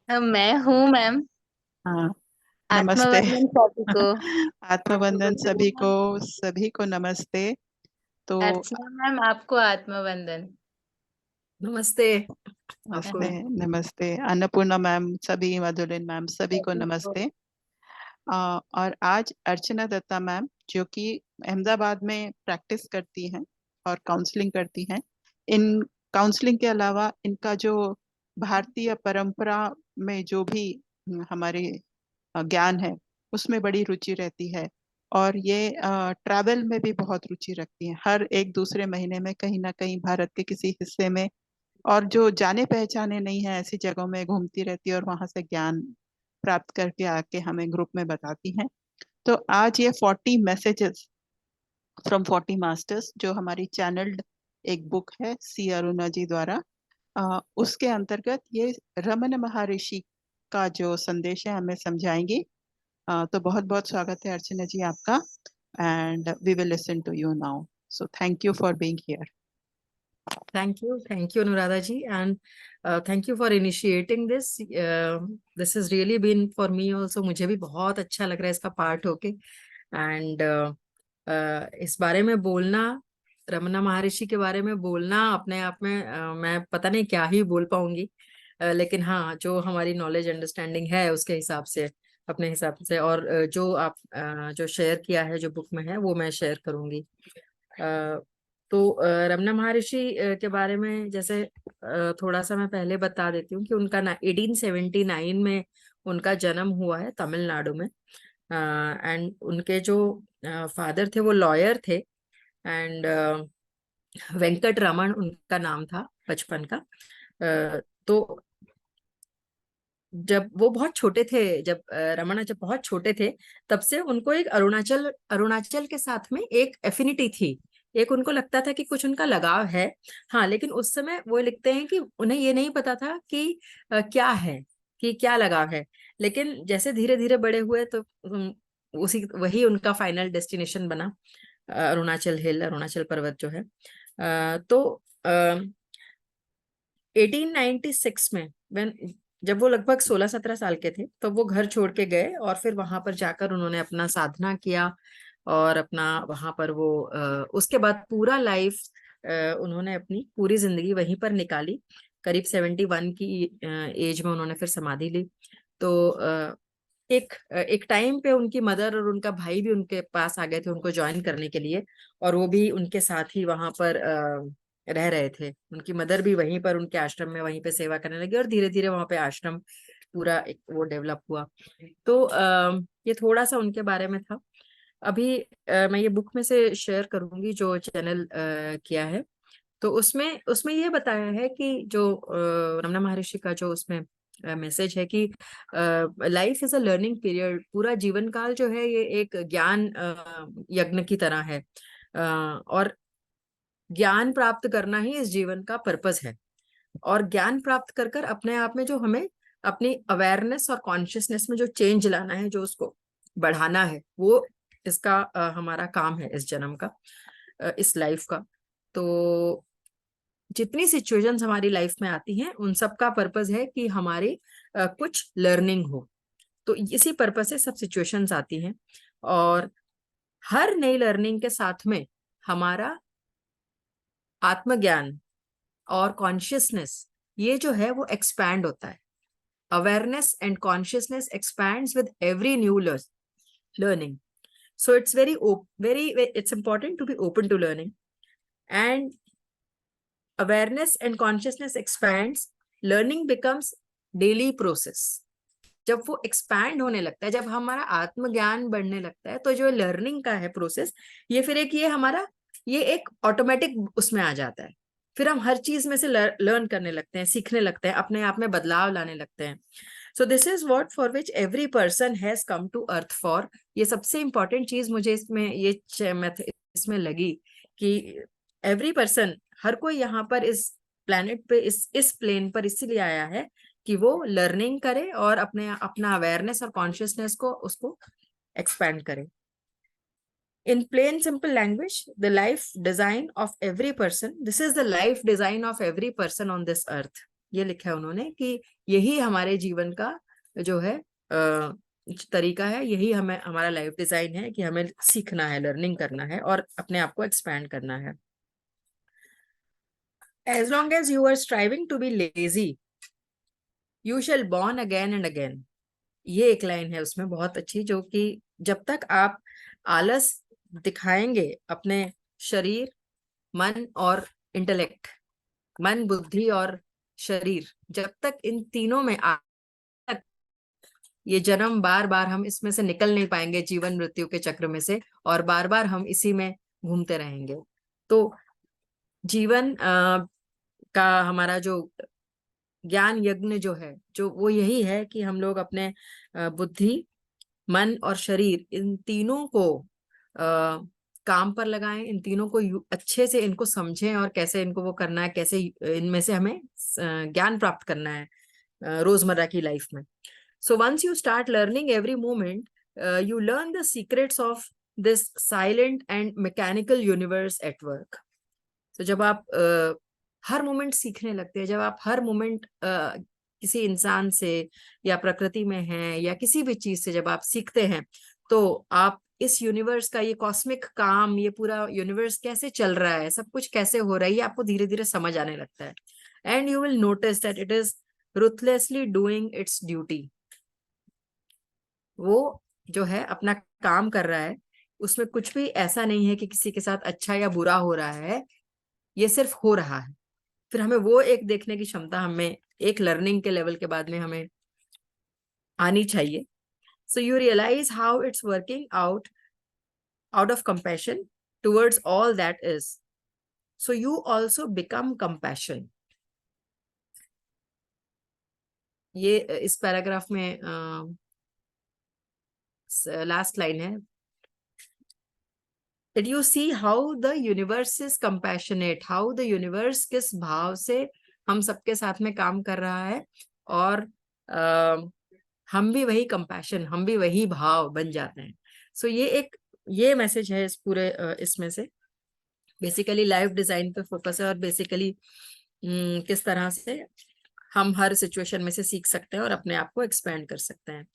मैं हूँ मैम। हाँ। नमस्ते। आत्मवंदन सभी को। आत्मबंधन सभी को नमस्ते। तो अर्चना मैम, आपको आत्मवंदन। नमस्ते आपको नमस्ते। भी। नमस्ते अन्नपूर्णा मैम, सभी मधुलिन मैम, सभी को सभी को। नमस्ते। और आज अर्चना दत्ता मैम, जो कि अहमदाबाद में प्रैक्टिस करती हैं और काउंसलिंग करती हैं। इन काउंसलिंग के अलावा इनका जो भारतीय परंपरा में जो भी हमारे ज्ञान है, उसमें बड़ी रुचि रहती है। और ये ट्रैवल में भी बहुत रुचि रखती हैं। हर एक दूसरे महीने में कहीं ना कहीं भारत के किसी हिस्से में, और जो जाने पहचाने नहीं है ऐसी जगहों में घूमती रहती है और वहां से ज्ञान प्राप्त करके आके हमें ग्रुप में बताती हैं। तो आज ये 40 मैसेजेस फ्रॉम 40 मास्टर्स, जो हमारी चैनल्ड एक बुक है सी अरुणा जी द्वारा, उसके अंतर्गत ये रमन महर्षि का जो संदेश है हमें समझाएंगी। तो बहुत बहुत स्वागत है अर्चना जी आपका। And we will listen to you now. So thank you for being here. Thank you Anuradha ji, and thank you for initiating this. This is really been for me also. मुझे भी बहुत अच्छा लग रहा है इसका पार्ट होके। एंड इस बारे में बोलना, रमना महर्षि के बारे में बोलना अपने आप में, मैं पता नहीं क्या ही बोल पाऊंगी। लेकिन हाँ, जो हमारी नॉलेज अंडरस्टैंडिंग है उसके हिसाब से, अपने हिसाब से, और जो आप जो शेयर किया है जो बुक में है वो मैं शेयर करूंगी। तो रमना महर्षि के बारे में जैसे थोड़ा सा मैं पहले बता देती हूँ कि उनका 1879 में उनका जन्म हुआ है तमिलनाडु में। एंड उनके जो फादर थे वो लॉयर थे। एंड वेंकट रमन उनका नाम था बचपन का। तो जब वो बहुत छोटे थे, जब रमना जब बहुत छोटे थे, तब से उनको एक अरुणाचल अरुणाचल के साथ में एक एफिनिटी थी। एक उनको लगता था कि कुछ उनका लगाव है। हाँ, लेकिन उस समय वो लिखते हैं कि उन्हें ये नहीं पता था कि क्या है, कि क्या लगाव है। लेकिन जैसे धीरे धीरे बड़े हुए तो उसी वही उनका फाइनल डेस्टिनेशन बना, अरुणाचल हिल, अरुणाचल पर्वत जो है। तो 1896 में, when जब वो लगभग 16-17 साल के थे, तो वो घर छोड़ के गए और फिर वहां पर जाकर उन्होंने अपना साधना किया। और अपना वहां पर वो उसके बाद पूरा लाइफ, उन्होंने अपनी पूरी जिंदगी वहीं पर निकाली। करीब 71 की एज में उन्होंने फिर समाधि ली। तो एक टाइम पे उनकी मदर और उनका भाई भी उनके पास आ गए थे उनको ज्वाइन करने के लिए। और वो भी उनके साथ ही वहां पर रह रहे थे। उनकी मदर भी वहीं पर उनके आश्रम में वहीं पे सेवा करने लगी, और धीरे धीरे वहां पे आश्रम पूरा एक वो डेवलप हुआ। तो ये थोड़ा सा उनके बारे में था। अभी मैं ये बुक में से शेयर करूंगी जो चैनल किया है। तो उसमें उसमें ये बताया है कि जो रमना महर्षि का जो उसमें मैसेज है कि life is a learning period. पूरा जीवन काल जो है ये एक ज्ञान यज्ञ की तरह है। और ज्ञान प्राप्त करना ही इस जीवन का पर्पस है। और ज्ञान प्राप्त कर कर अपने आप में जो हमें अपनी अवेयरनेस और कॉन्शियसनेस में जो चेंज लाना है, जो उसको बढ़ाना है, वो इसका हमारा काम है इस जन्म का, इस लाइफ का। तो जितनी सिचुएशंस हमारी लाइफ में आती हैं उन सब का पर्पस है कि हमारी कुछ लर्निंग हो। तो इसी पर्पस से सब सिचुएशंस आती हैं। और हर नई लर्निंग के साथ में हमारा आत्मज्ञान और कॉन्शियसनेस, ये जो है वो एक्सपैंड होता है। Awareness and consciousness expands with every new learning. So it's it's important to be open to learning. And awareness and consciousness expands, learning becomes daily process. जब वो एक्सपैंड होने लगता है, जब हमारा आत्मज्ञान बढ़ने लगता है, तो जो लर्निंग का है प्रोसेस, ये फिर एक ये हमारा ये एक ऑटोमेटिक उसमें आ जाता है। फिर हम हर चीज में से लर्न करने लगते हैं, सीखने लगते हैं, अपने आप में बदलाव लाने लगते हैं। So this is what for which every person has come to earth for. ये सबसे इंपॉर्टेंट चीज मुझे इसमें ये मैथ इसमें लगी कि एवरी पर्सन, हर कोई यहाँ पर इस प्लेनेट पे, इस प्लेन पर इसीलिए आया है कि वो लर्निंग करे और अपने अपना अवेयरनेस और कॉन्शियसनेस को उसको एक्सपैंड करे। In plain simple language, the life design of every person, this is the life design of every person on this earth. ये लिखा है उन्होंने कि यही हमारे जीवन का जो है तरीका है, यही हमें हमारा लाइफ डिजाइन है कि हमें सीखना है, लर्निंग करना है और अपने आप को एक्सपैंड करना है. As long as you are striving to be lazy, you shall born again and again. ये एक लाइन है उसमें बहुत अच्छी, जो कि जब तक आप आलस दिखाएंगे अपने शरीर, मन और इंटेलेक्ट, मन, बुद्धि और शरीर, जब तक इन तीनों में तक ये जन्म बार बार हम इसमें से निकल नहीं पाएंगे, जीवन मृत्यु के चक्र में से, और बार बार हम इसी में घूमते रहेंगे. तो जीवन का हमारा जो ज्ञान यज्ञ जो है, जो वो यही है कि हम लोग अपने बुद्धि, मन और शरीर, इन तीनों को काम पर लगाएं, इन तीनों को अच्छे से इनको समझें और कैसे इनको वो करना है, कैसे इनमें से हमें ज्ञान प्राप्त करना है रोजमर्रा की लाइफ में. So once you start learning every moment, you learn the secrets of this silent and mechanical universe at work. तो जब आप हर मोमेंट सीखने लगते हैं, जब आप हर मोमेंट किसी इंसान से या प्रकृति में हैं या किसी भी चीज से जब आप सीखते हैं, तो आप इस यूनिवर्स का, ये कॉस्मिक काम, ये पूरा यूनिवर्स कैसे चल रहा है, सब कुछ कैसे हो रहा है, ये आपको धीरे धीरे समझ आने लगता है. And you will notice that it is ruthlessly doing its duty. वो जो है अपना काम कर रहा है, उसमें कुछ भी ऐसा नहीं है कि किसी के साथ अच्छा या बुरा हो रहा है, ये सिर्फ हो रहा है. फिर हमें वो एक देखने की क्षमता हमें एक लर्निंग के लेवल के बाद में हमें आनी चाहिए. So you realize how it's working out of compassion towards all that is. So you also become compassion. ये इस पैराग्राफ में लास्ट लाइन है. That you see how the universe is compassionate, how the universe किस भाव से हम सबके साथ में काम कर रहा है, और हम भी वही कंपैशन, हम भी वही भाव बन जाते हैं. सो ये मैसेज है इस पूरे इसमें से. बेसिकली लाइफ डिजाइन पे फोकस है, और बेसिकली किस तरह से हम हर सिचुएशन में से सीख सकते हैं और अपने आप को एक्सपेंड कर सकते हैं.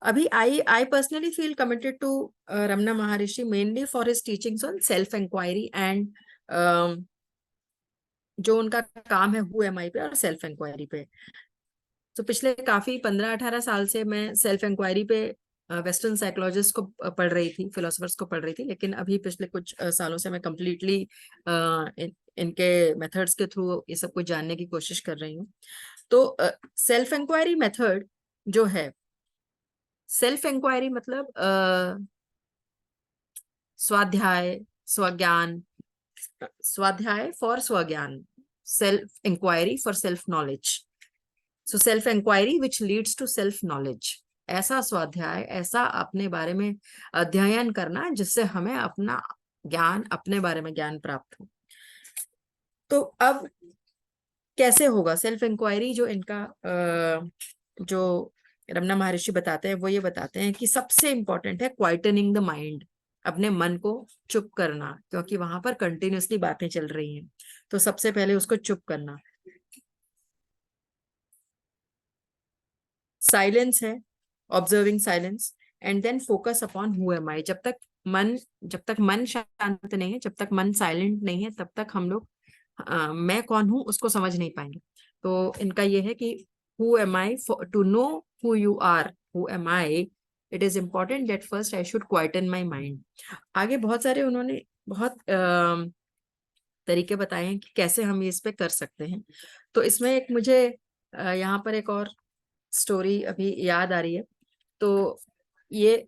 अभी I personally feel committed to Ramana Maharishi mainly for his teachings on self inquiry and जो उनका काम है हु एम आई पे और सेल्फ इंक्वायरी पे. तो पिछले काफी 15-18 साल से मैं सेल्फ इंक्वायरी पे वेस्टर्न साइकोलॉजिस्ट को पढ़ रही थी, फिलोसफर्स को पढ़ रही थी, लेकिन अभी पिछले कुछ सालों से मैं कम्प्लीटली इनके मेथड्स के थ्रू ये सब कुछ जानने की कोशिश कर रही हूँ. तो सेल्फ इंक्वायरी मेथड जो है, सेल्फ इंक्वायरी मतलब स्वाध्याय, स्वज्ञान, स्वाध्याय फॉर स्वज्ञान, self inquiry for self knowledge. So self inquiry which leads to self knowledge. ऐसा स्वाध्याय, ऐसा अपने बारे में अध्ययन करना जिससे हमें अपना ज्ञान, अपने बारे में ज्ञान प्राप्त हो. तो अब कैसे होगा सेल्फ इंक्वायरी? जो इनका जो रमना महर्षि बताते हैं वो ये बताते हैं कि सबसे इंपॉर्टेंट है क्वाइटनिंग द माइंड, अपने मन को चुप करना, क्योंकि वहां पर कंटिन्यूअसली बातें चल रही हैं. तो सबसे पहले उसको चुप करना. साइलेंस है, observing silence, and then focus upon who am I. जब तक मन शांत नहीं है, जब तक मन साइलेंट नहीं है, तब तक हम लोग मैं कौन हूं उसको समझ नहीं पाएंगे. तो इनका ये है कि who am I, to know who you are, who am I, it is important that first I should quieten my mind. आगे बहुत सारे उन्होंने बहुत तरीके बताए हैं कि कैसे हम इस पे कर सकते हैं. तो इसमें एक मुझे यहाँ पर एक और स्टोरी अभी याद आ रही है. तो ये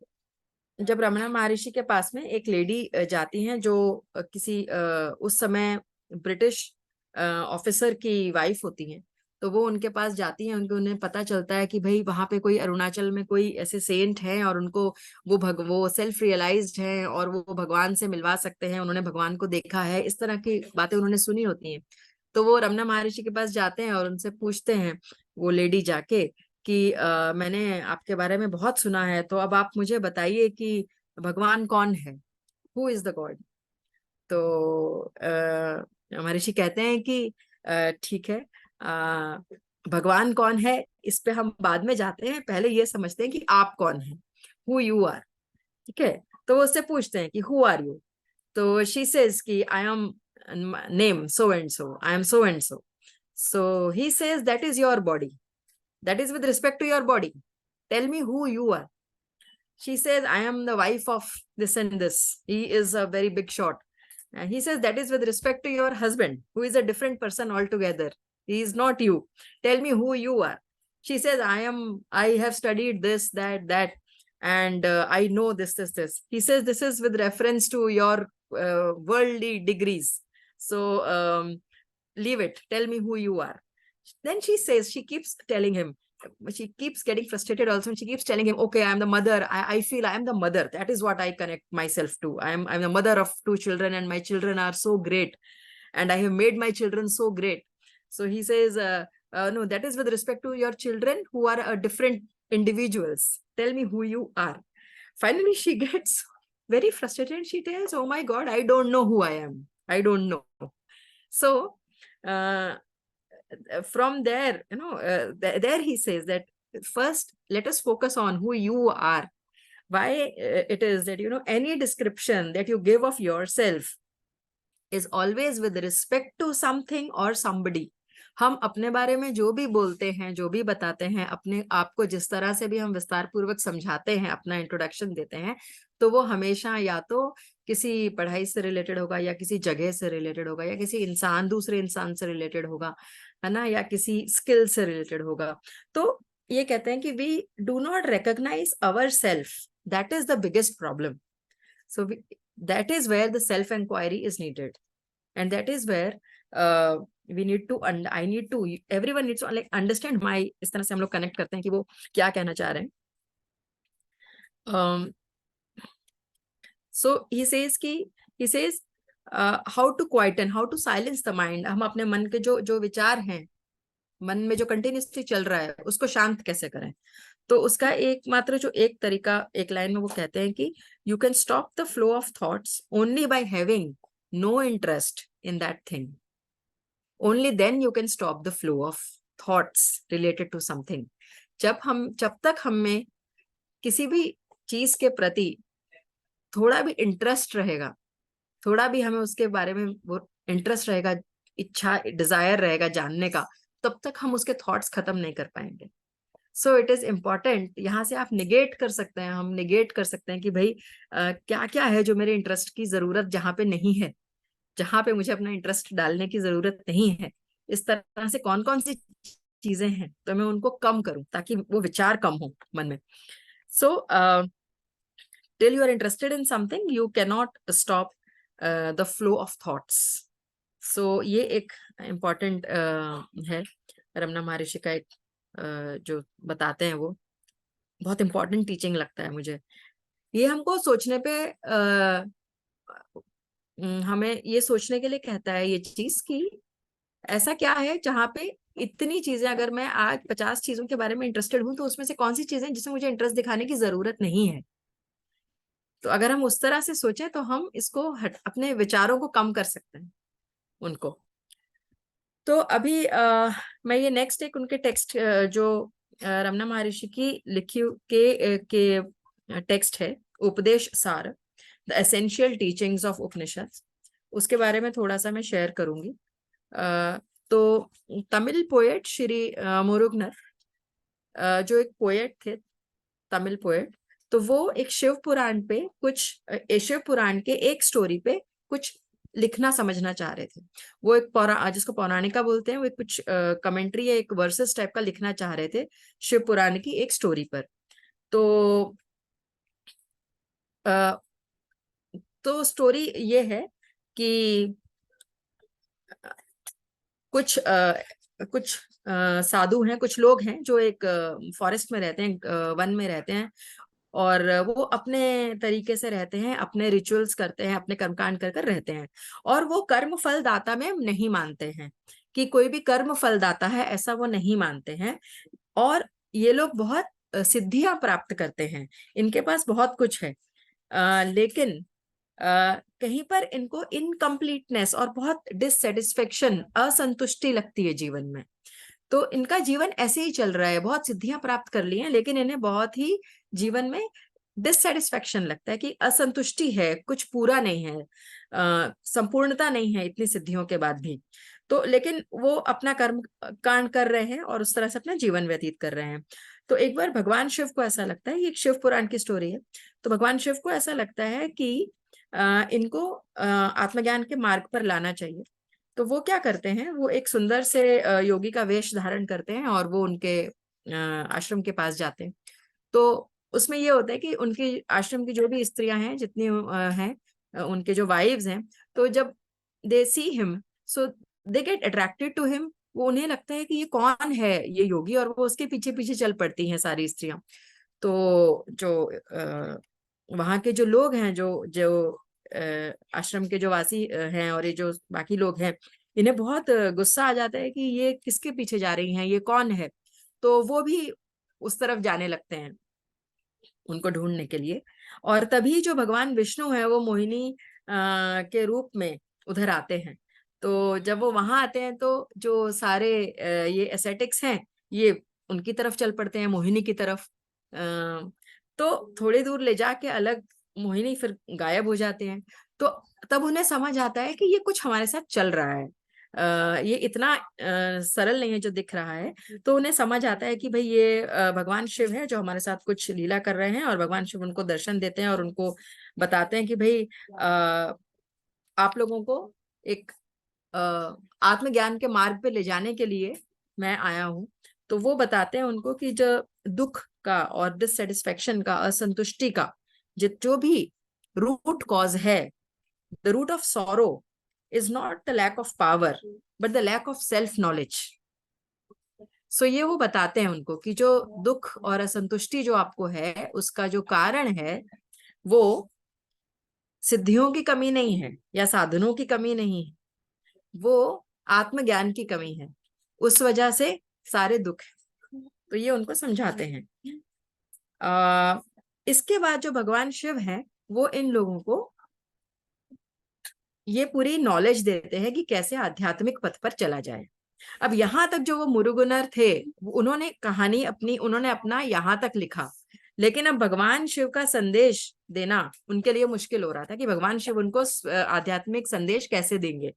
जब रमना महर्षि के पास में एक लेडी जाती हैं जो किसी उस समय ब्रिटिश ऑफिसर की वाइफ होती हैं. तो वो उनके पास जाती हैं, उन्हें पता चलता है कि भाई वहां पे कोई अरुणाचल में कोई ऐसे सेंट हैं और उनको वो सेल्फ रियलाइज्ड हैं और वो भगवान से मिलवा सकते हैं, उन्होंने भगवान को देखा है, इस तरह की बातें उन्होंने सुनी होती हैं. तो वो रमना महर्षि के पास जाते हैं और उनसे पूछते हैं वो लेडी जाके कि मैंने आपके बारे में बहुत सुना है, तो अब आप मुझे बताइए कि भगवान कौन है, हु इज द गॉड. तो महर्षि कहते हैं कि ठीक है, भगवान कौन है इस पे हम बाद में जाते हैं, पहले ये समझते हैं कि आप कौन है, हु यू आर। ठीक है, तो वो उससे पूछते हैं कि हु आर यू, तो शी सेज कि I am name so and so, I am so and so. So he says that is your body, that is with respect to your body, tell me who you are। She says, I am the wife of this and this, he is a very big shot, and he says that is with respect to your husband who is a different person altogether, he is not you, tell me who you are। She says, I have studied this that and I know this। He says, this is with reference to your worldly degrees, so leave it, tell me who you are। Then she says, she keeps telling him, she keeps getting frustrated also, and she keeps telling him, okay, I am the mother, I feel I am the mother, that is what I connect myself to, I'm the mother of 2 children, and my children are so great, and I have made my children so great। So he says, no, that is with respect to your children who are different individuals, tell me who you are। Finally she gets very frustrated, she tells, oh my god, I don't know who I am, I don't know। So from there, there he says that first let us focus on who you are, why it is that any description that you give of yourself is always with respect to something or somebody। हम अपने बारे में जो भी बोलते हैं, जो भी बताते हैं, अपने आप को जिस तरह से भी हम विस्तार पूर्वक समझाते हैं, अपना इंट्रोडक्शन देते हैं, तो वो हमेशा या तो किसी पढ़ाई से रिलेटेड होगा, या किसी जगह से रिलेटेड होगा, या किसी इंसान दूसरे इंसान से रिलेटेड होगा, है ना, या किसी स्किल से रिलेटेड होगा। तो ये कहते हैं कि we do not recognize our self, that is the biggest problem. So that is where the self inquiry is needed, and that is where we need to I need to, everyone needs to like understand my, इस तरह से हम लोग connect करते हैं कि वो क्या कहना चाह रहे हैं। So he says how to quieten, how to silence the mind। हम अपने मन के जो विचार हैं, मन में जो कंटिन्यूसली चल रहा है, उसको शांत कैसे करें। तो उसका एकमात्र जो एक तरीका, एक लाइन में वो कहते हैं कि you can stop the flow of thoughts only by having no interest in that thing, only then you can stop the flow of thoughts related to something. जब तक हम में किसी भी चीज के प्रति थोड़ा भी इंटरेस्ट रहेगा, थोड़ा भी हमें उसके बारे में वो इंटरेस्ट रहेगा, इच्छा, डिजायर रहेगा जानने का, तब तक हम उसके थॉट्स खत्म नहीं कर पाएंगे। सो इट इज इम्पॉर्टेंट, यहाँ से आप निगेट कर सकते हैं, हम निगेट कर सकते हैं कि भाई क्या क्या है जो मेरे इंटरेस्ट की जरूरत जहाँ पे नहीं है, जहाँ पे मुझे अपना इंटरेस्ट डालने की जरूरत नहीं है, इस तरह से कौन कौन सी चीजें हैं, तो मैं उनको कम करूं ताकि वो विचार कम हो मन में। So till you are interested in something you can not stop the flow of thoughts. सो ये एक इम्पॉर्टेंट है, रमना महर्षि का एक जो बताते हैं, वो बहुत इम्पोर्टेंट टीचिंग लगता है मुझे। ये हमको सोचने पे हमें ये सोचने के लिए कहता है ये चीज कि ऐसा क्या है जहाँ पे इतनी चीजें, अगर मैं आज 50 चीजों के बारे में इंटरेस्टेड हूं, तो उसमें से कौन सी चीजें जिसमें मुझे इंटरेस्ट दिखाने की जरूरत नहीं है। तो अगर हम उस तरह से सोचें तो हम इसको अपने विचारों को कम कर सकते हैं उनको। तो अभी मैं ये नेक्स्ट एक उनके टेक्स्ट जो रमना महर्षि की लिखी के टेक्स्ट है, उपदेश सार, द एसेंशियल टीचिंग्स ऑफ उपनिषद, उसके बारे में थोड़ा सा मैं शेयर करूंगी। तो तमिल पोएट श्री मुरुगनर जो एक पोएट थे, तमिल पोएट, तो वो एक शिव पुराण पे शिव पुराण के एक स्टोरी पे कुछ लिखना समझना चाह रहे थे। वो एक जिसको पौराणिका बोलते हैं, वो कुछ कमेंट्री या एक वर्सेस टाइप का लिखना चाह रहे थे शिव पुराण की एक स्टोरी पर। तो स्टोरी ये है कि कुछ साधु हैं, कुछ लोग हैं जो एक फॉरेस्ट में रहते हैं, वन में रहते हैं, और वो अपने तरीके से रहते हैं, अपने रिचुअल्स करते हैं, अपने कर्मकांड कर कर रहते हैं, और वो कर्म फल दाता में नहीं मानते हैं कि कोई भी कर्म फल दाता है, ऐसा वो नहीं मानते हैं। और ये लोग बहुत सिद्धियां प्राप्त करते हैं, इनके पास बहुत कुछ है, लेकिन कहीं पर इनको इनकम्प्लीटनेस और बहुत डिससेटिस्फेक्शन, असंतुष्टि लगती है जीवन में। तो इनका जीवन ऐसे ही चल रहा है, बहुत सिद्धियां प्राप्त कर ली हैं, लेकिन इन्हें बहुत ही जीवन में डिससेटिस्फेक्शन लगता है कि असंतुष्टि है, कुछ पूरा नहीं है, संपूर्णता नहीं है इतनी सिद्धियों के बाद भी। तो लेकिन वो अपना कर्म कांड कर रहे हैं और उस तरह से अपना जीवन व्यतीत कर रहे हैं। तो एक बार भगवान शिव को ऐसा लगता है, ये एक शिव पुराण की स्टोरी है, तो भगवान शिव को ऐसा लगता है कि इनको आत्मज्ञान के मार्ग पर लाना चाहिए। तो वो क्या करते हैं, वो एक सुंदर से योगी का वेश धारण करते हैं और वो उनके आश्रम के पास जाते हैं। तो उसमें ये होता है कि उनके आश्रम की जो भी स्त्रियां हैं, जितनी हैं, उनके जो वाइव्स हैं, तो जब they see him, so they get attracted to him. वो उन्हें लगता है कि ये कौन है ये योगी, और वो उसके पीछे पीछे चल पड़ती हैं सारी स्त्रियां। तो जो वहां के जो लोग हैं, जो जो आश्रम के जो वासी हैं और ये जो बाकी लोग हैं, इन्हें बहुत गुस्सा आ जाता है कि ये किसके पीछे जा रही हैं, ये कौन है। तो वो भी उस तरफ जाने लगते हैं उनको ढूंढने के लिए। और तभी जो भगवान विष्णु है वो मोहिनी के रूप में उधर आते हैं। तो जब वो वहां आते हैं तो जो सारे ये एसेटिक्स हैं, ये उनकी तरफ चल पड़ते हैं, मोहिनी की तरफ। तो थोड़ी दूर ले जाके अलग मोहिनी फिर गायब हो जाते हैं। तो तब उन्हें समझ आता है कि ये कुछ हमारे साथ चल रहा है, ये इतना सरल नहीं है जो दिख रहा है। तो उन्हें समझ आता है कि भाई ये भगवान शिव है जो हमारे साथ कुछ लीला कर रहे हैं, और भगवान शिव उनको दर्शन देते हैं और उनको बताते हैं कि भाई आप लोगों को एक आत्मज्ञान के मार्ग पे ले जाने के लिए मैं आया हूँ। तो वो बताते हैं उनको कि जो दुख का और डिससेटिस्फेक्शन का, असंतुष्टि का जो भी रूट कॉज है, the root of sorrow is not the lack of power but the lack of self knowledge। सो ये वो बताते हैं उनको कि जो दुख और असंतुष्टि जो आपको है, उसका जो कारण है वो सिद्धियों की कमी नहीं है या साधनों की कमी नहीं है, वो आत्मज्ञान की कमी है, उस वजह से सारे दुख है। तो ये उनको समझाते हैं। इसके बाद जो भगवान शिव हैं वो इन लोगों को ये पूरी नॉलेज देते हैं कि कैसे आध्यात्मिक पथ पर चला जाए। अब यहाँ तक जो वो मुरुगुनर थे, उन्होंने कहानी अपनी, उन्होंने अपना यहाँ तक लिखा, लेकिन अब भगवान शिव का संदेश देना उनके लिए मुश्किल हो रहा था कि भगवान शिव उनको आध्यात्मिक संदेश कैसे देंगे।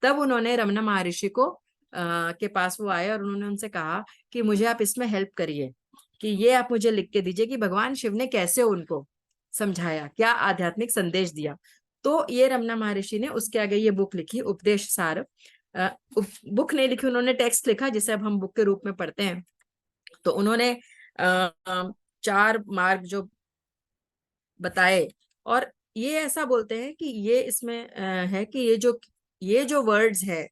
तब उन्होंने रमना महर्षि को के पास वो आए और उन्होंने उनसे कहा कि मुझे आप इसमें हेल्प करिए, कि ये आप मुझे लिख के दीजिए कि भगवान शिव ने कैसे उनको समझाया, क्या आध्यात्मिक संदेश दिया। तो ये रमना महर्षि ने उसके आगे ये बुक लिखी, उपदेश सार। बुक नहीं लिखी उन्होंने, टेक्स्ट लिखा जिसे अब हम बुक के रूप में पढ़ते हैं। तो उन्होंने 4 मार्ग जो बताए, और ये ऐसा बोलते हैं कि ये इसमें है कि ये जो वर्ड्स है,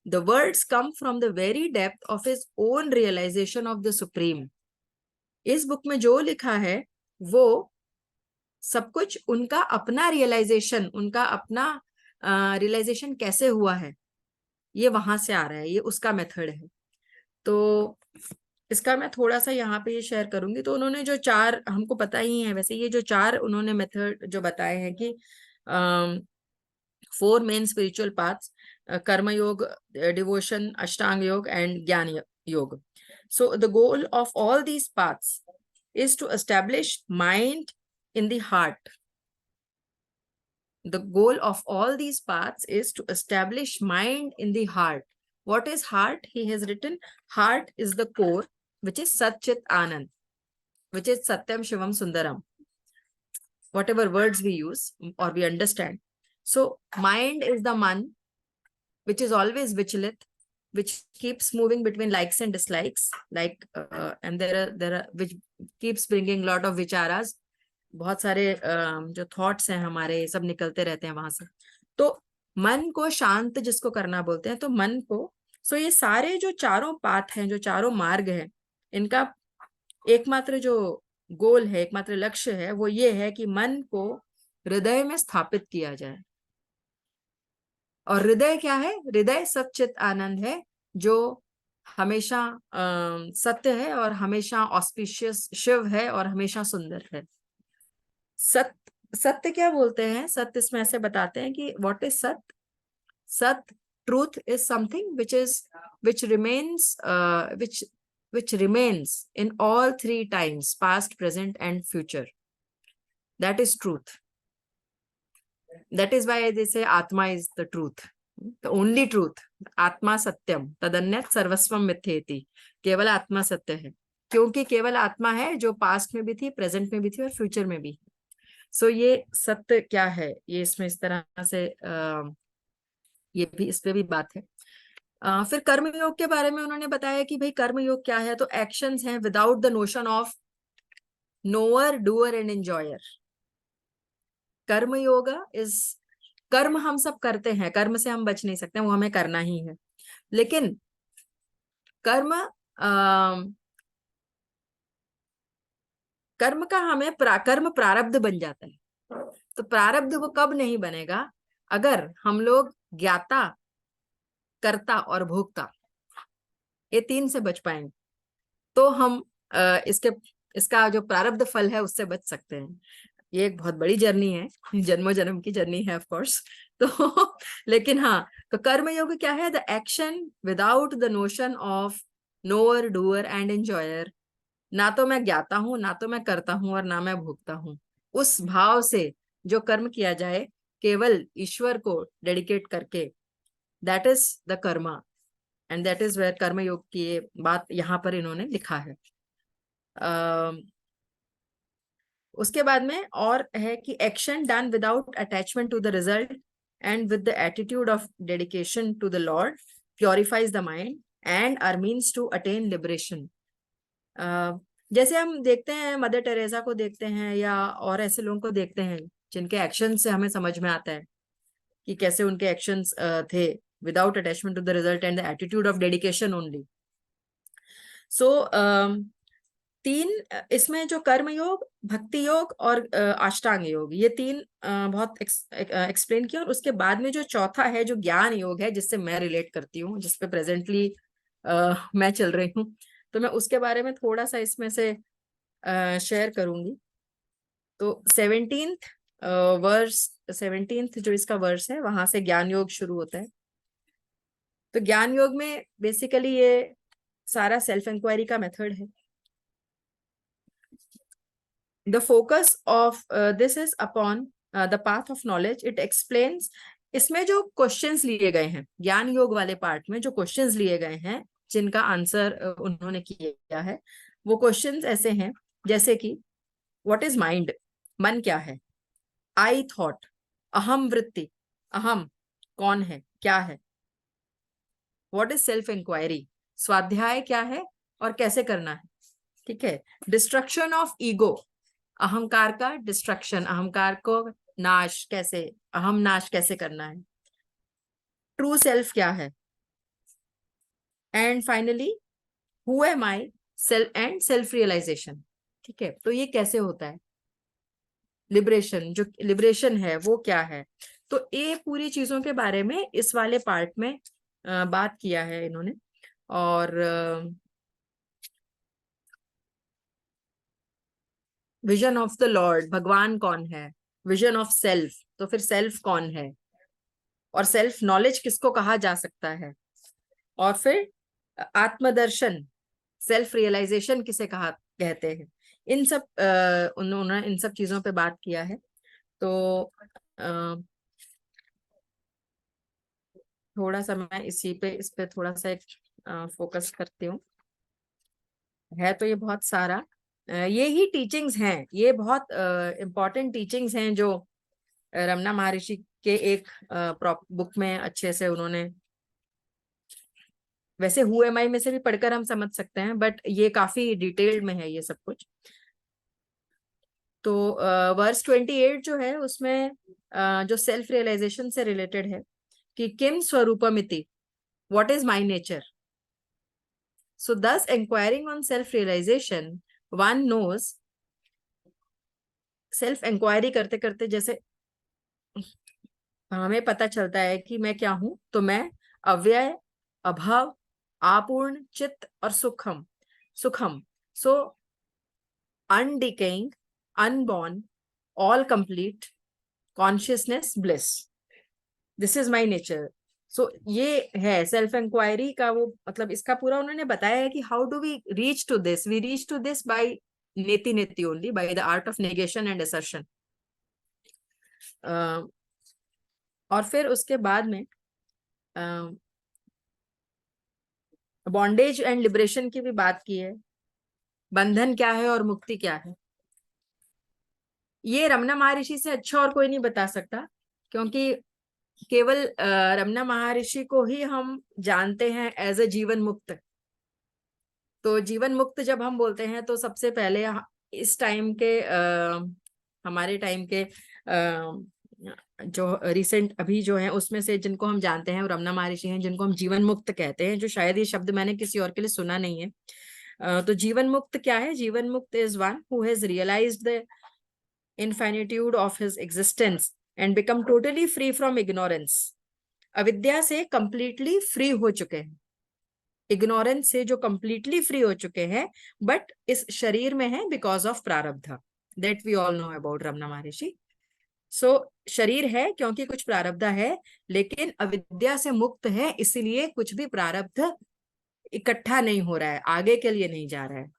the words come from the very depth of his own realization of the supreme. इस बुक में जो लिखा है वो सब कुछ उनका अपना रियलाइजेशन, उनका अपना रियलाइजेशन कैसे हुआ है, ये वहां से आ रहा है, ये उसका मेथड है। तो इसका मैं थोड़ा सा यहाँ पे ये शेयर करूंगी। तो उन्होंने जो 4, हमको पता ही है वैसे, ये जो 4 उन्होंने मेथड जो बताए हैं कि 4 मेन स्पिरिचुअल पाथ्स, कर्म योग, डिवोशन, अष्टांग योग एंड ज्ञान योग। So the goal of all these paths is to establish mind in the heart. The goal of all these paths is to establish mind in the heart. What is heart? He has written, heart is the core, which is Sat Chit Anand, which is Satyam Shivam Sundaram. Whatever words we use or we understand. So mind is the man, which is always vigilant, which keeps moving between likes and dislikes, like and there are which keeps bringing lot of vicharas, बहुत सारे जो thoughts हैं हमारे, सब निकलते रहते हैं वहां से। तो मन को शांत जिसको करना बोलते हैं, तो मन को, सो ये सारे जो 4 पाथ हैं, जो 4 मार्ग हैं, इनका एकमात्र जो गोल है, एकमात्र लक्ष्य है, वो ये है कि मन को हृदय में स्थापित किया जाए। और हृदय क्या है? हृदय सच्चित आनंद है, जो हमेशा सत्य है और हमेशा ऑस्पिशियस शिव है और हमेशा सुंदर है। सत्य क्या बोलते हैं? सत्य इसमें ऐसे बताते हैं कि व्हाट इज सत्य? सत्य truth is something which remains which remains in all three times, past, present and future. That is truth. That is why they say Atma is the truth, the only truth. Atma satyam tadanyat sarvasvam मिथ्येति. केवल आत्मा सत्य है, क्योंकि केवल आत्मा है जो past में भी थी, प्रेजेंट में भी थी और फ्यूचर में भी. सो ये सत्य क्या है, ये इसमें इस तरह से ये भी, इस पे भी बात है. फिर कर्मयोग के बारे में उन्होंने बताया कि भाई कर्मयोग क्या है. तो एक्शंस हैं without the notion of knower, doer and enjoyer. कर्मयोग इज, कर्म हम सब करते हैं, कर्म से हम बच नहीं सकते, वो हमें करना ही है. लेकिन कर्म कर्म का हमें कर्म प्रारब्ध बन जाता है. तो प्रारब्ध वो कब नहीं बनेगा, अगर हम लोग ज्ञाता, कर्ता और भोक्ता ये तीन से बच पाएंगे, तो हम इसका जो प्रारब्ध फल है उससे बच सकते हैं. ये एक बहुत बड़ी जर्नी है, जन्मों जन्म की जर्नी है ऑफ कोर्स. तो लेकिन हाँ, तो कर्म योग क्या है, the action without the notion of knower, doer and enjoyer. ना तो मैं ज्ञाता हूं, ना तो मैं करता हूं और ना मैं भोगता हूं. उस भाव से जो कर्म किया जाए केवल ईश्वर को डेडिकेट करके, that is the karma. And that is where karma yoga की ये बात यहाँ पर इन्होंने लिखा है. उसके बाद में और है कि action done without attachment to the result and with the attitude of dedication to the lord purifies the mind and are means to attain liberation. जैसे हम देखते हैं मदर टेरेसा को देखते हैं या और ऐसे लोगों को देखते हैं जिनके एक्शन से हमें समझ में आता है कि कैसे उनके एक्शंस थे, without attachment to the result and the attitude of dedication only. So तीन इसमें जो कर्म योग, भक्ति योग और अष्टांग योग, ये तीन बहुत एक्सप्लेन किया. और उसके बाद में जो चौथा है जो ज्ञान योग है, जिससे मैं रिलेट करती हूँ, जिसपे प्रेजेंटली मैं चल रही हूँ, तो मैं उसके बारे में थोड़ा सा इसमें से शेयर करूंगी. तो 17th जो इसका वर्स है, वहां से ज्ञान योग शुरू होता है. तो ज्ञान योग में बेसिकली ये सारा सेल्फ इंक्वायरी का मेथड है. The focus of this is upon the path of knowledge. It explains, इसमें जो क्वेश्चंस लिए गए हैं ज्ञान योग वाले पार्ट में, जो क्वेश्चंस लिए गए हैं जिनका आंसर उन्होंने किया है, वो क्वेश्चंस ऐसे हैं जैसे कि व्हाट इज माइंड, मन क्या है. आई थॉट, अहम वृत्ति, अहम कौन है, क्या है. व्हाट इज सेल्फ इंक्वायरी, स्वाध्याय क्या है और कैसे करना है. ठीक है. डिस्ट्रक्शन ऑफ ईगो, अहंकार का डिस्ट्रक्शन, अहंकार को नाश कैसे, अहम नाश कैसे करना है. ट्रू सेल्फ क्या है. And finally who am I, self and self realization. ठीक है. तो ये कैसे होता है, लिबरेशन, जो लिबरेशन है वो क्या है. तो ये पूरी चीजों के बारे में इस वाले पार्ट में बात किया है इन्होंने. और विजन ऑफ द लॉर्ड, भगवान कौन है. विजन ऑफ सेल्फ, तो फिर सेल्फ कौन है, और सेल्फ नॉलेज किसको कहा जा सकता है. और फिर आत्मदर्शन, सेल्फ रियलाइजेशन किसे कहा कहते हैं. इन सब उन्होंने इन सब चीजों पे बात किया है. तो थोड़ा सा मैं इस पे थोड़ा सा एक फोकस करती हूँ. है तो ये बहुत सारा, ये ही टीचिंग्स हैं, ये बहुत इम्पोर्टेंट टीचिंग्स हैं जो रमना महर्षि के एक बुक में अच्छे से उन्होंने, वैसे हु एम आई में से भी पढ़कर हम समझ सकते हैं, बट ये काफी डिटेल्ड में है ये सब कुछ. तो वर्स 28 जो है उसमें जो सेल्फ रियलाइजेशन से रिलेटेड है कि किम स्वरूपमिति, what is my nature. So thus inquiring on self realization one knows, self inquiry करते करते जैसे हमें पता चलता है कि मैं क्या हूं, तो मैं अव्यय, अभाव, आपूर्ण, चित्त और सुखम. So undecaying, unborn, all complete, consciousness, bliss. This is my nature. So ये है सेल्फ इंक्वायरी का वो मतलब इसका पूरा उन्होंने बताया है कि how do we reach to this, we reach to this by नेति नेति only, by the art of negation and assertion. और फिर उसके बाद में बॉन्डेज एंड लिबरेशन की भी बात की है, बंधन क्या है और मुक्ति क्या है। ये रमना महर्षि से अच्छा और कोई नहीं बता सकता, क्योंकि केवल रमना महर्षि को ही हम जानते हैं एज अ जीवन मुक्त। तो जीवन मुक्त जब हम बोलते हैं तो सबसे पहले इस टाइम के हमारे टाइम के जो रिसेंट अभी जो है उसमें से जिनको हम जानते हैं वो रमना महर्षि हैं, जिनको हम जीवन मुक्त कहते हैं, जो शायद ये शब्द मैंने किसी और के लिए सुना नहीं है। तो जीवन मुक्त क्या है? जीवन मुक्त is one who has realised the infinitude of his existence and become totally free from ignorance. अविद्या से कंप्लीटली फ्री हो चुके हैं, इग्नोरेंस से जो कंप्लीटली फ्री हो चुके हैं, बट इस शरीर में है बिकॉज ऑफ प्रारब्ध, that we all know about Ramana Maharshi. So शरीर है क्योंकि कुछ प्रारब्ध है, लेकिन अविद्या से मुक्त है, इसीलिए कुछ भी प्रारब्ध इकट्ठा नहीं हो रहा है, आगे के लिए नहीं जा रहा है,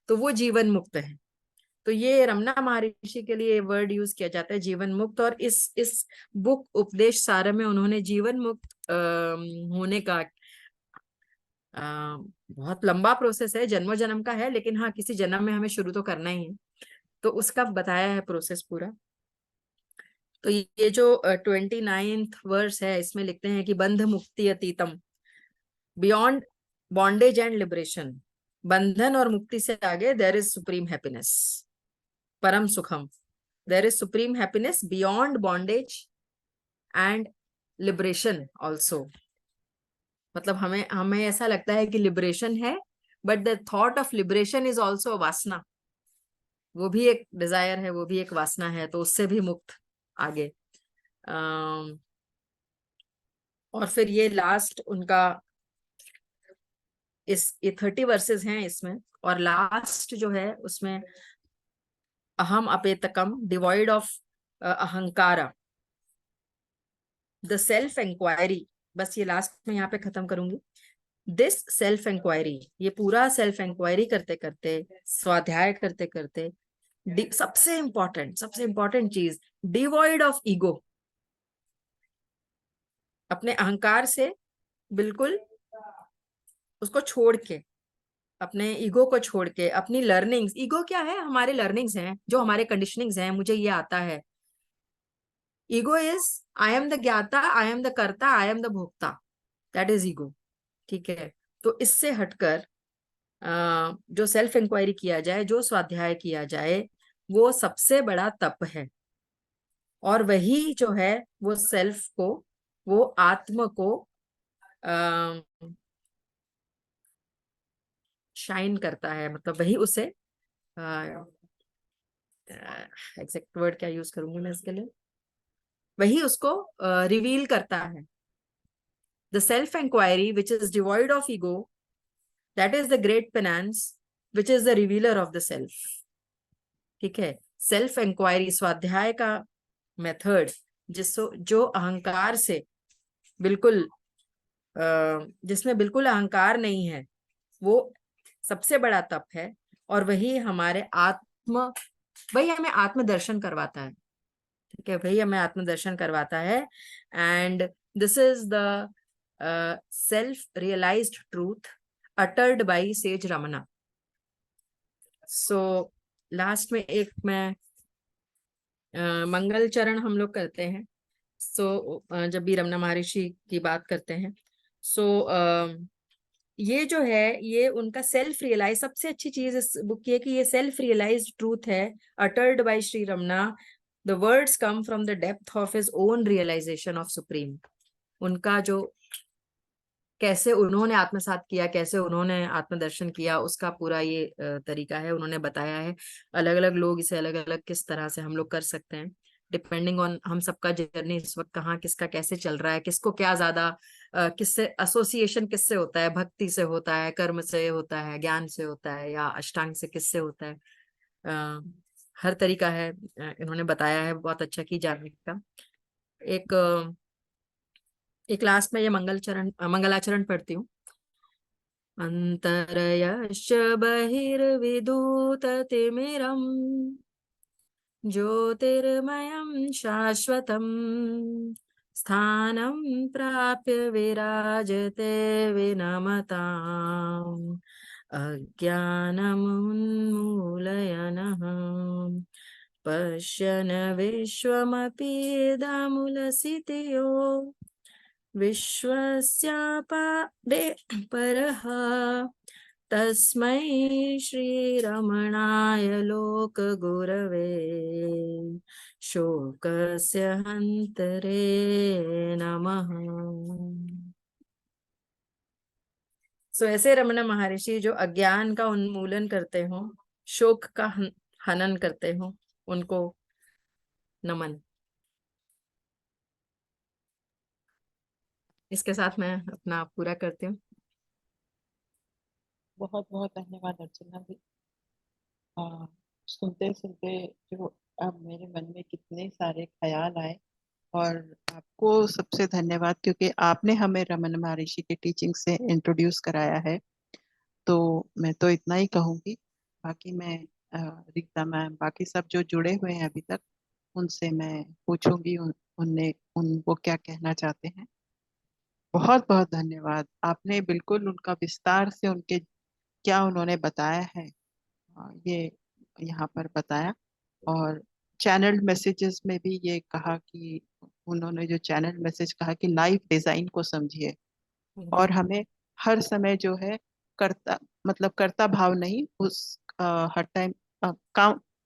तो वो जीवन मुक्त है। तो ये रमना महर्षि के लिए वर्ड यूज किया जाता है जीवन मुक्त। और इस बुक उपदेश सार में उन्होंने जीवन मुक्त होने का बहुत लंबा प्रोसेस है, जन्मों जन्म का है, लेकिन हाँ किसी जन्म में हमें शुरू तो करना ही है, तो उसका बताया है प्रोसेस पूरा। तो ये जो 29th वर्स है इसमें लिखते हैं कि बंध मुक्ति अतीतम, बियॉन्ड बॉन्डेज एंड लिबरेशन, बंधन और मुक्ति से आगे देयर इज सुप्रीम हैप्पीनेस, परम सुखम। There is supreme happiness beyond bondage and liberation also. मतलब हमें हमें ऐसा लगता है कि लिबरेशन है, but the thought of liberation is also वासना, वो भी एक डिजायर है, वो भी एक वासना है, तो उससे भी मुक्त आगे। और फिर ये लास्ट उनका ये 30 वर्सेस हैं इसमें, और लास्ट जो है उसमें अहम अपेतकम डिवॉइड ऑफ अहंकारा, द सेल्फ इंक्वायरी। बस ये लास्ट में यहाँ पे खत्म करूंगी। दिस सेल्फ इंक्वायरी, ये पूरा सेल्फ इंक्वायरी करते करते, स्वाध्याय करते करते, सबसे इंपॉर्टेंट चीज, डिवॉइड ऑफ ईगो, अपने अहंकार से बिल्कुल उसको छोड़ के, अपने ईगो को छोड़ के, अपनी लर्निंग्स, ईगो क्या है? हमारे लर्निंग्स हैं, जो हमारे कंडीशनिंग्स हैं, मुझे ये आता है। Ego is I am the ज्ञाता, आई एम द कर्ता, I am the Bhokta, that is ego. ठीक है, तो इससे हटकर जो सेल्फ इंक्वायरी किया जाए, जो स्वाध्याय किया जाए, वो सबसे बड़ा तप है। और वही जो है वो सेल्फ को, वो आत्म को शाइन करता है, मतलब वही उसे एग्जैक्ट वर्ड क्या यूज करूंगी मैं इसके लिए, वही उसको रिवील करता है। The self inquiry which is devoid of ego, that is the great penance which is the revealer of the self. ठीक है, सेल्फ इंक्वायरी स्वाध्याय का मेथड जो अहंकार से बिल्कुल जिसमें बिल्कुल अहंकार नहीं है, वो सबसे बड़ा तप है। और वही हमारे वही हमें आत्मदर्शन करवाता है। ठीक है, वही हमें आत्मदर्शन करवाता है। And this is the self realized truth uttered by sage Ramana. So last में एक मैं मंगल चरण हम लोग करते हैं। सो जब भी रमना महर्षि की बात करते हैं, सो ये जो है ये उनका सेल्फ रियलाइज, सबसे अच्छी चीज इस बुक की है कि ये सेल्फ रियलाइज्ड ट्रूथ है, uttered by Shri Ramana. The words come from the depth of his own realization of supreme. उनका जो कैसे उन्होंने आत्मसात किया, कैसे उन्होंने आत्मदर्शन किया, उसका पूरा ये तरीका है, उन्होंने बताया है। अलग अलग लोग इसे अलग अलग किस तरह से हम लोग कर सकते हैं, डिपेंडिंग ऑन हम सबका जर्नी इस वक्त कहाँ किसका कैसे चल रहा है, किसको क्या ज्यादा किससे एसोसिएशन किससे होता है, भक्ति से होता है, कर्म से होता है, ज्ञान से होता है, या अष्टांग से किससे होता है। हर तरीका है, इन्होंने बताया है बहुत अच्छा की जानने का। एक एक क्लास में ये मंगलाचरण पढ़ती हूँ। अंतरयश्च बहिर्विधूततिमिरम् ज्योतिर्मयं शाश्वतम् स्थानं प्राप्य विराजते विनमताम् अज्ञानमुन्मूलयनः पश्यन् विश्वमपि इदमुलसितयो विश्वस्यापारे परः तस्मै श्रीरमणाय लोकगुरवे शोकस्य हन्तरे नमः। सो ऐसे रमण महर्षि जो अज्ञान का उन्मूलन करते हो, शोक का हनन करते हो, उनको नमन। इसके साथ मैं अपना पूरा करती हूँ। बहुत बहुत धन्यवाद अर्चना जी। सुनते सुनते जो अब मेरे मन में कितने सारे ख्याल आए, और आपको सबसे धन्यवाद क्योंकि आपने हमें रमन महर्षि के टीचिंग से इंट्रोड्यूस कराया है। तो मैं तो इतना ही कहूंगी, बाकी मैं रीता मैम, बाकी सब जो जुड़े हुए हैं अभी तक, उनसे मैं पूछूंगी वो क्या कहना चाहते हैं। बहुत बहुत धन्यवाद, आपने बिल्कुल उनका विस्तार से उनके क्या उन्होंने बताया है, ये यहाँ पर बताया। और चैनल मैसेजेस में भी ये कहा कि उन्होंने जो चैनल मैसेज कहा कि लाइफ डिजाइन को समझिए, और हमें हर समय जो है कर्ता, मतलब कर्ता भाव नहीं, हर टाइम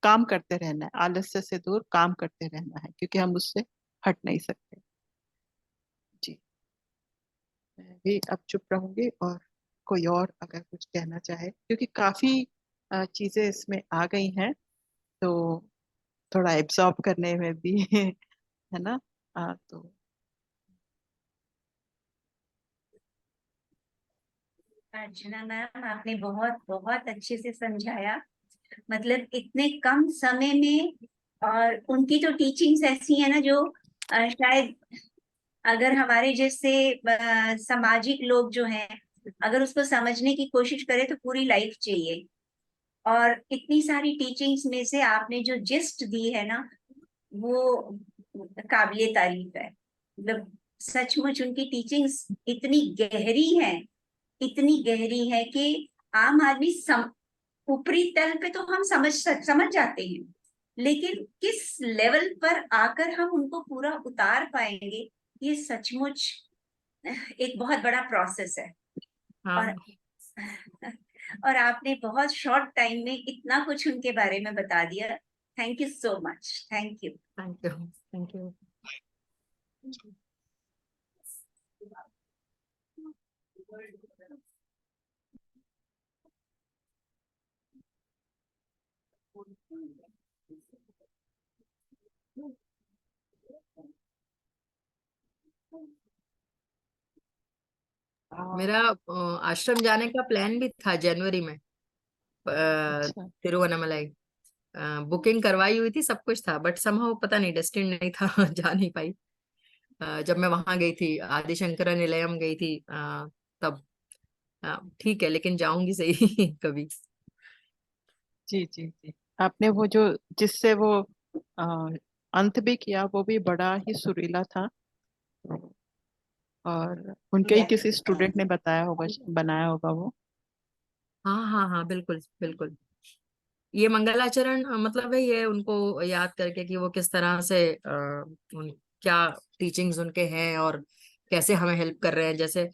काम करते रहना है, आलस्य से दूर काम करते रहना है, क्योंकि हम उससे हट नहीं सकते। जी, मैं भी अब चुप रहूंगी, और कोई और अगर कुछ कहना चाहे, क्योंकि काफी चीजें इसमें आ गई हैं, तो थोड़ा एब्जॉर्ब करने में भी है ना। तो अर्चना मैम, आपने बहुत बहुत अच्छे से समझाया। मतलब इतने कम समय में, और उनकी जो टीचिंग्स ऐसी है ना जो शायद अगर हमारे जैसे सामाजिक लोग जो हैं, अगर उसको समझने की कोशिश करें तो पूरी लाइफ चाहिए। और इतनी सारी टीचिंग्स में से आपने जो जिस्ट दी है ना, वो काबिले तारीफ है। मतलब सचमुच उनकी टीचिंग्स इतनी गहरी है कि आम आदमी ऊपरी तल पे तो हम समझ जाते हैं, लेकिन किस लेवल पर आकर हम उनको पूरा उतार पाएंगे, ये सचमुच एक बहुत बड़ा प्रोसेस है। हाँ। और और आपने बहुत शॉर्ट टाइम में इतना कुछ उनके बारे में बता दिया। Thank you so much. Thank you. Thank you. Thank you. मेरा आश्रम जाने का प्लान भी था जनवरी में, अच्छा, तिरुवन्नमलाई। बुकिंग करवाई हुई थी, सब कुछ था, बट समहाउ पता नहीं डेस्टिन नहीं था जा नहीं पाई। जब मैं वहां गई थी, आदिशंकर निलयम गई थी, तब ठीक है, लेकिन जाऊंगी सही कभी। जी जी जी। आपने वो जो जिससे वो अ, अंत भी किया, वो भी बड़ा ही सुरीला था, और उनके ही किसी स्टूडेंट ने बताया होगा, बनाया होगा वो। हाँ हाँ हाँ, बिल्कुल बिल्कुल। ये मंगलाचरण मतलब वही है, उनको याद करके कि वो किस तरह से उन क्या टीचिंग्स उनके हैं और कैसे हमें हेल्प कर रहे हैं। जैसे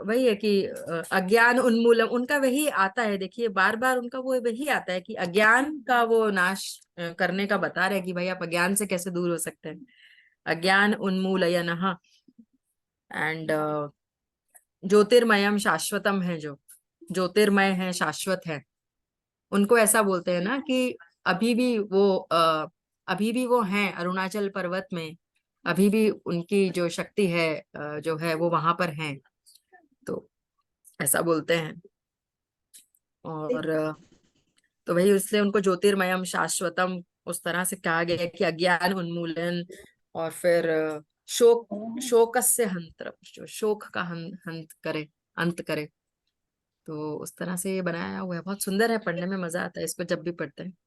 वही है कि अज्ञान उन्मूलन उनका वही आता है। देखिए बार बार उनका वो वही आता है कि अज्ञान का वो नाश करने का बता रहे हैं कि भाई आप अज्ञान से कैसे दूर हो सकते हैं। अज्ञान उन्मूलयन, एंड ज्योतिर्मयम शाश्वतम है, जो ज्योतिर्मय है, शाश्वत है, उनको ऐसा बोलते हैं ना कि अभी भी वो अभी भी वो हैं अरुणाचल पर्वत में, अभी भी उनकी जो शक्ति है जो है वो वहां पर है, तो ऐसा बोलते हैं। और तो वही इसलिए उनको ज्योतिर्मयम शाश्वतम उस तरह से कहा गया है कि अज्ञान उन्मूलन, और फिर शोकस्य हंत्र, जो शोक का अंत करे। तो उस तरह से ये बनाया हुआ है, बहुत सुंदर है, पढ़ने में मजा आता है इसको जब भी पढ़ते हैं।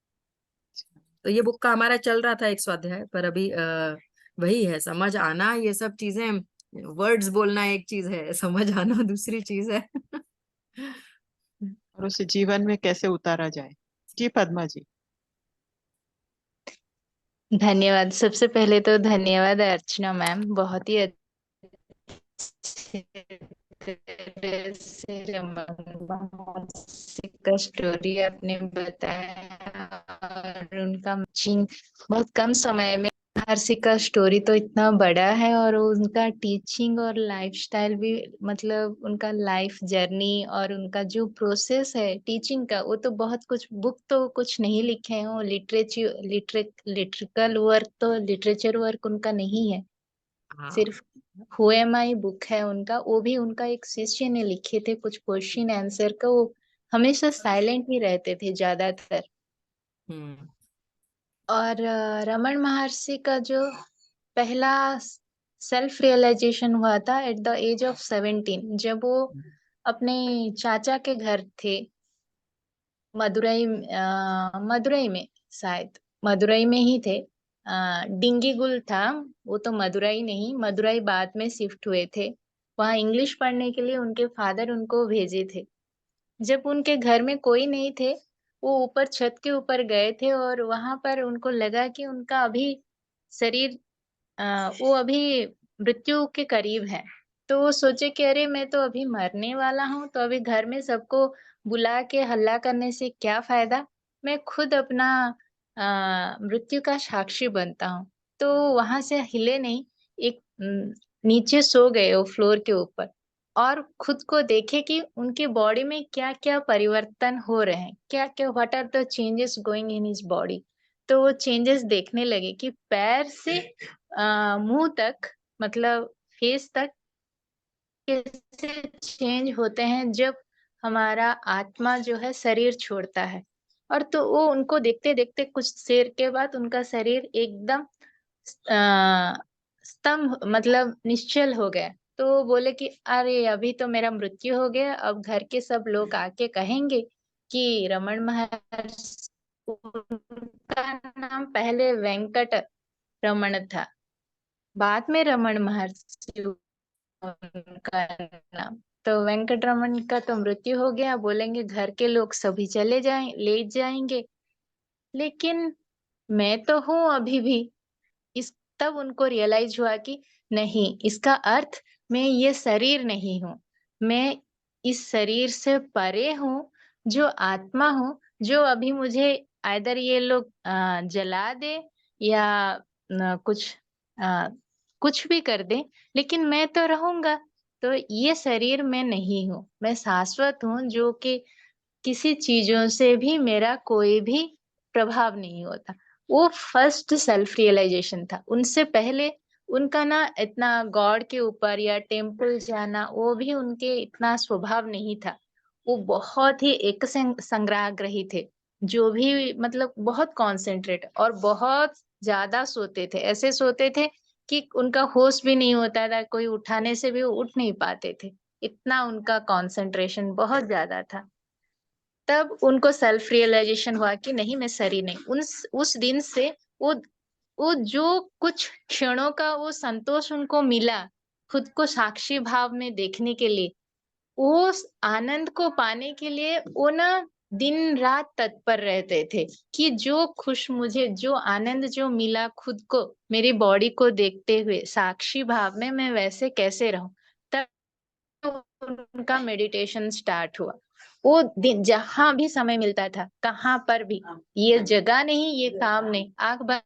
तो ये बुक का हमारा चल रहा था एक स्वाध्याय, पर अभी वही है, समझ आना, ये सब चीजें, वर्ड्स बोलना एक चीज है, समझ आना दूसरी चीज है। और उसे जीवन में कैसे उतारा जाए। जी पद्मा जी। धन्यवाद। सबसे पहले तो धन्यवाद अर्चना मैम, बहुत ही अच्छे तरह से रमन महर्षि का स्टोरी आपने बताया, और उनका मैचिंग बहुत कम समय में। महर्षि का स्टोरी तो इतना बड़ा है, और उनका टीचिंग और लाइफस्टाइल भी, मतलब उनका लाइफ जर्नी और उनका जो प्रोसेस है टीचिंग का, वो तो बहुत कुछ, बुक तो कुछ नहीं लिखे हैं, वो लिटरेचर वर्क तो लिटरेचर वर्क उनका नहीं है, हाँ। सिर्फ हु एम आई बुक है उनका। वो भी उनका एक शिष्य ने लिखे थे कुछ क्वेश्चन आंसर का, वो हमेशा साइलेंट ही रहते थे ज्यादातर। हम्म। और रमन महर्षि का जो पहला सेल्फ रियलाइजेशन हुआ था एट द एज ऑफ 17, जब वो अपने चाचा के घर थे, मदुरई में, शायद मदुरई में ही थे। डिंगीगुल था, वो तो मदुरई नहीं, मदुरई बाद में शिफ्ट हुए थे। वहाँ इंग्लिश पढ़ने के लिए उनके फादर उनको भेजे थे। जब उनके घर में कोई नहीं थे, वो ऊपर छत के ऊपर गए थे, और वहां पर उनको लगा कि उनका अभी शरीर, वो अभी मृत्यु के करीब है। तो वो सोचे कि अरे मैं तो अभी मरने वाला हूँ, तो अभी घर में सबको बुला के हल्ला करने से क्या फायदा, मैं खुद अपना मृत्यु का साक्षी बनता हूँ। तो वहां से हिले नहीं, एक नीचे सो गए वो फ्लोर के ऊपर, और खुद को देखे कि उनके बॉडी में क्या क्या परिवर्तन हो रहे हैं, क्या क्या, what are the changes going in his body. तो वो चेंजेस देखने लगे कि पैर से मुंह तक, मतलब फेस तक कैसे चेंज होते हैं जब हमारा आत्मा जो है शरीर छोड़ता है। और तो वो उनको देखते देखते कुछ देर के बाद उनका शरीर एकदम अ, स्तंभ, मतलब निश्चल हो गया। तो वो बोले कि अरे अभी तो मेरा मृत्यु हो गया, अब घर के सब लोग आके कहेंगे कि रमन महर्षि, उनका नाम पहले वेंकट रमन था, बाद में रमन महर्षि उनका नाम। तो वेंकटरमन का तो मृत्यु हो गया, बोलेंगे घर के लोग सभी चले जाएं, ले जाएंगे, लेकिन मैं तो हूं अभी भी। इस तब उनको रियलाइज हुआ कि नहीं, इसका अर्थ मैं ये शरीर नहीं हूँ, मैं इस शरीर से परे हूँ, जो आत्मा हूँ, जो अभी मुझे आइदर ये लोग जला दे, या कुछ कुछ भी कर दे, लेकिन मैं तो रहूंगा। तो ये शरीर मैं नहीं हूँ, मैं शाश्वत हूँ, जो कि किसी चीजों से भी मेरा कोई भी प्रभाव नहीं होता। वो फर्स्ट सेल्फ रियलाइजेशन था। उनसे पहले उनका ना इतना गॉड के ऊपर या टेम्पल जाना, वो भी उनके इतना स्वभाव नहीं था। वो बहुत ही एक संग्रहाग्रही थे, जो भी, मतलब बहुत कॉन्सेंट्रेट, और बहुत ज्यादा सोते थे, ऐसे सोते थे कि उनका होश भी नहीं होता था, कोई उठाने से भी वो उठ नहीं पाते थे, इतना उनका कंसंट्रेशन बहुत ज्यादा था। तब उनको सेल्फ रियलाइजेशन हुआ कि नहीं, मैं शरीर नहीं। उस दिन से वो वो जो कुछ क्षणों का वो संतोष उनको मिला, खुद को साक्षी भाव में देखने के लिए, वो उस आनंद को पाने के लिए वो ना दिन रात तत्पर रहते थे कि जो खुश, मुझे जो आनंद जो मिला खुद को, मेरी बॉडी को देखते हुए साक्षी भाव में, मैं वैसे कैसे रहूं। तब उनका मेडिटेशन स्टार्ट हुआ। वो दिन जहां भी समय मिलता था, कहाँ पर भी, ये जगह नहीं, ये काम नहीं, आंख बंद